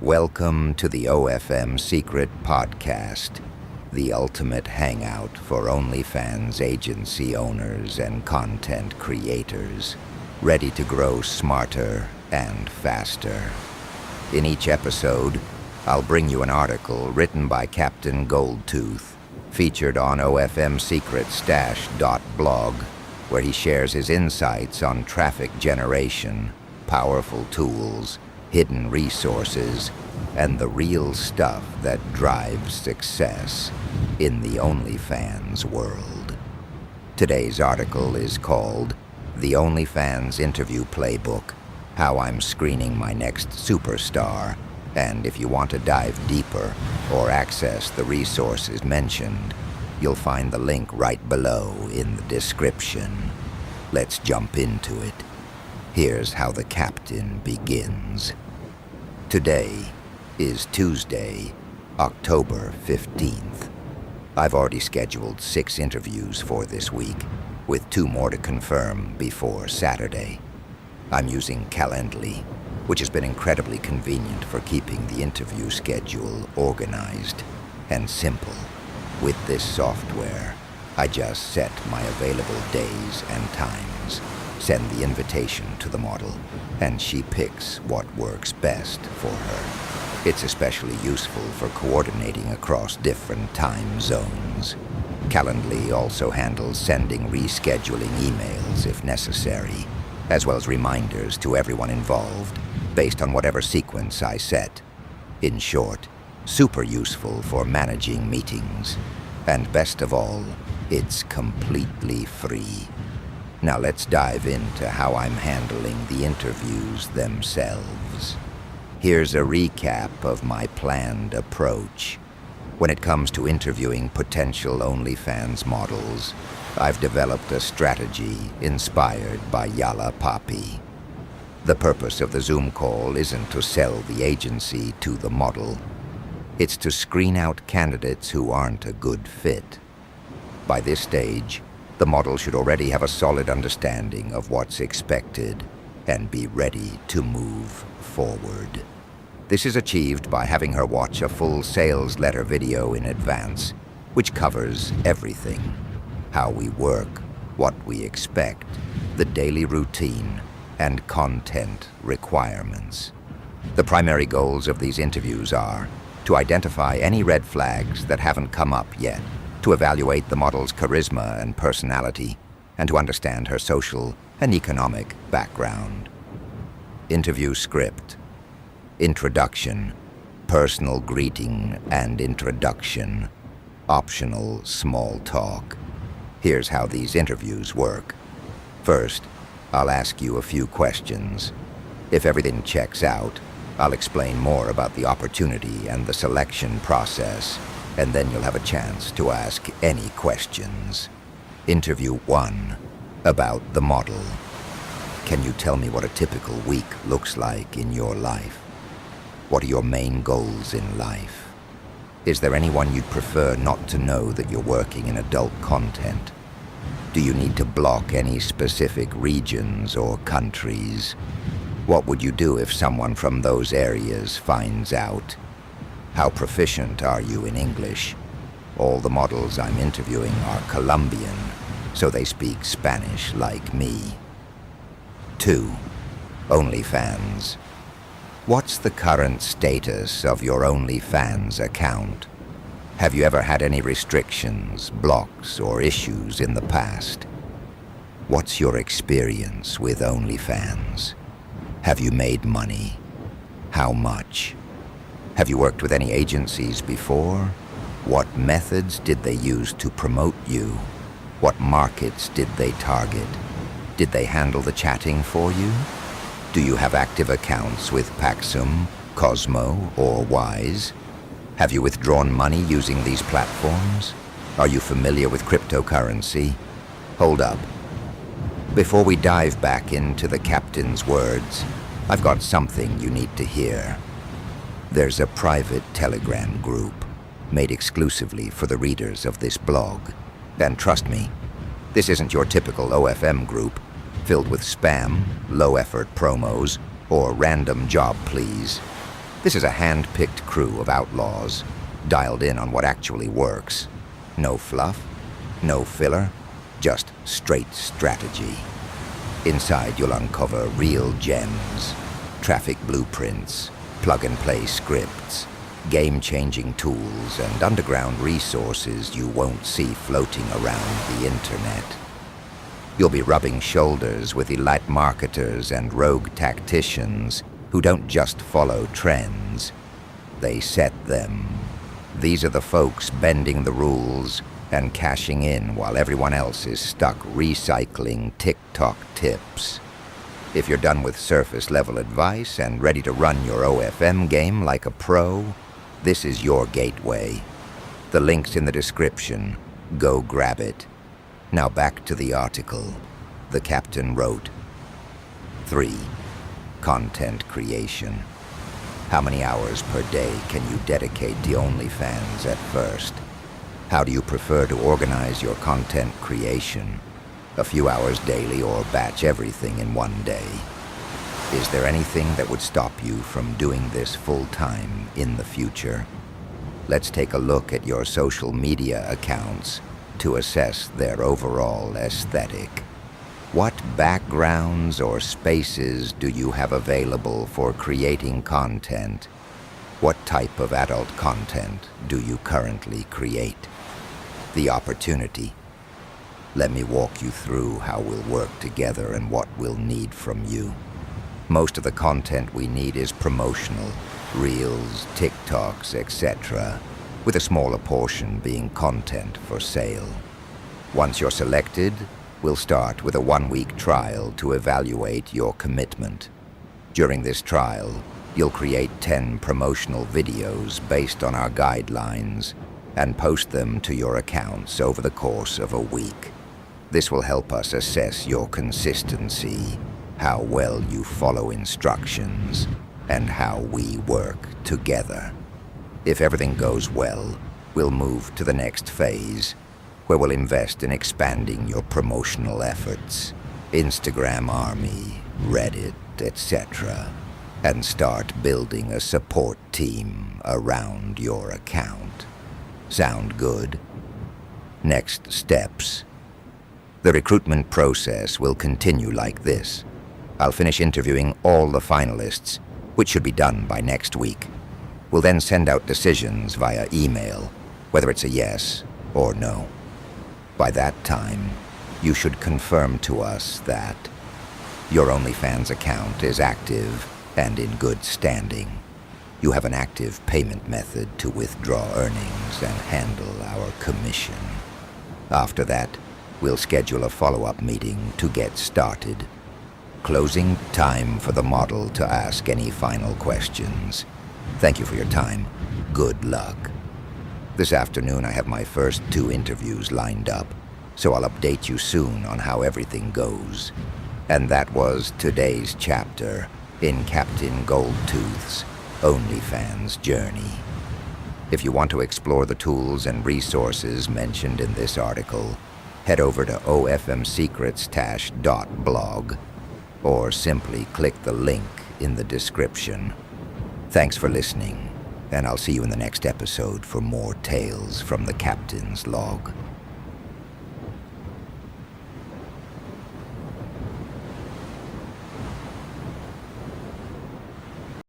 Welcome to the OFM Secret Podcast, the ultimate hangout for OnlyFans agency owners and content creators, ready to grow smarter and faster. In each episode, I'll bring you an article written by Captain Goldtooth, featured on OFMSecretStash.blog, where he shares his insights on traffic generation, powerful tools, hidden resources, and the real stuff that drives success in the OnlyFans world. Today's article is called The OnlyFans Interview Playbook, How I'm Screening My Next Superstar, and if you want to dive deeper or access the resources mentioned, you'll find the link right below in the description. Let's jump into it. Here's how the captain begins. Today is Tuesday, October 15th. I've already scheduled 6 interviews for this week, with 2 more to confirm before Saturday. I'm using Calendly, which has been incredibly convenient for keeping the interview schedule organized and simple. With this software, I just set my available days and times, send the invitation to the model, and she picks what works best for her. It's especially useful for coordinating across different time zones. Calendly also handles sending rescheduling emails if necessary, as well as reminders to everyone involved based on whatever sequence I set. In short, super useful for managing meetings. And best of all, it's completely free. Now let's dive into how I'm handling the interviews themselves. Here's a recap of my planned approach. When it comes to interviewing potential OnlyFans models, I've developed a strategy inspired by Yala Papi. The purpose of the Zoom call isn't to sell the agency to the model. It's to screen out candidates who aren't a good fit. By this stage, the model should already have a solid understanding of what's expected and be ready to move forward. This is achieved by having her watch a full sales letter video in advance, which covers everything: how we work, what we expect, the daily routine, and content requirements. The primary goals of these interviews are to identify any red flags that haven't come up yet, to evaluate the model's charisma and personality, and to understand her social and economic background. Interview script. Introduction. Personal greeting and introduction. Optional small talk. Here's how these interviews work. First, I'll ask you a few questions. If everything checks out, I'll explain more about the opportunity and the selection process, and then you'll have a chance to ask any questions. Interview 1. About the model. Can you tell me what a typical week looks like in your life? What are your main goals in life? Is there anyone you'd prefer not to know that you're working in adult content? Do you need to block any specific regions or countries? What would you do if someone from those areas finds out? How proficient are you in English? All the models I'm interviewing are Colombian, so they speak Spanish like me. 2. OnlyFans. What's the current status of your OnlyFans account? Have you ever had any restrictions, blocks, or issues in the past? What's your experience with OnlyFans? Have you made money? How much? Have you worked with any agencies before? What methods did they use to promote you? What markets did they target? Did they handle the chatting for you? Do you have active accounts with Paxum, Cosmo, or Wise? Have you withdrawn money using these platforms? Are you familiar with cryptocurrency? Hold up. Before we dive back into the captain's words, I've got something you need to hear. There's a private Telegram group made exclusively for the readers of this blog. And trust me, this isn't your typical OFM group filled with spam, low-effort promos, or random job pleas. This is a hand-picked crew of outlaws, dialed in on what actually works. No fluff, no filler, just straight strategy. Inside you'll uncover real gems, traffic blueprints, plug-and-play scripts, game-changing tools, and underground resources you won't see floating around the internet. You'll be rubbing shoulders with elite marketers and rogue tacticians who don't just follow trends, they set them. These are the folks bending the rules and cashing in while everyone else is stuck recycling TikTok tips. If you're done with surface-level advice and ready to run your OFM game like a pro, this is your gateway. The link's in the description. Go grab it. Now back to the article. The captain wrote, 3. Content creation. How many hours per day can you dedicate to OnlyFans at first? How do you prefer to organize your content creation? A few hours daily or batch everything in one day? Is there anything that would stop you from doing this full-time in the future? Let's take a look at your social media accounts to assess their overall aesthetic. What backgrounds or spaces do you have available for creating content? What type of adult content do you currently create? The opportunity. Let me walk you through how we'll work together and what we'll need from you. Most of the content we need is promotional, reels, TikToks, etc., with a smaller portion being content for sale. Once you're selected, we'll start with a 1-week trial to evaluate your commitment. During this trial, you'll create 10 promotional videos based on our guidelines and post them to your accounts over the course of a week. This will help us assess your consistency, how well you follow instructions, and how we work together. If everything goes well, we'll move to the next phase, where we'll invest in expanding your promotional efforts, Instagram army, Reddit, etc., and start building a support team around your account. Sound good? Next steps. The recruitment process will continue like this. I'll finish interviewing all the finalists, which should be done by next week. We'll then send out decisions via email, whether it's a yes or no. By that time, you should confirm to us that your OnlyFans account is active and in good standing. You have an active payment method to withdraw earnings and handle our commission. After that, we'll schedule a follow-up meeting to get started. Closing time for the model to ask any final questions. Thank you for your time. Good luck. This afternoon I have my first 2 interviews lined up, so I'll update you soon on how everything goes. And that was today's chapter in Captain Goldtooth's OnlyFans journey. If you want to explore the tools and resources mentioned in this article, head over to ofmsecrets-blog or simply click the link in the description. Thanks for listening, and I'll see you in the next episode for more tales from the Captain's Log.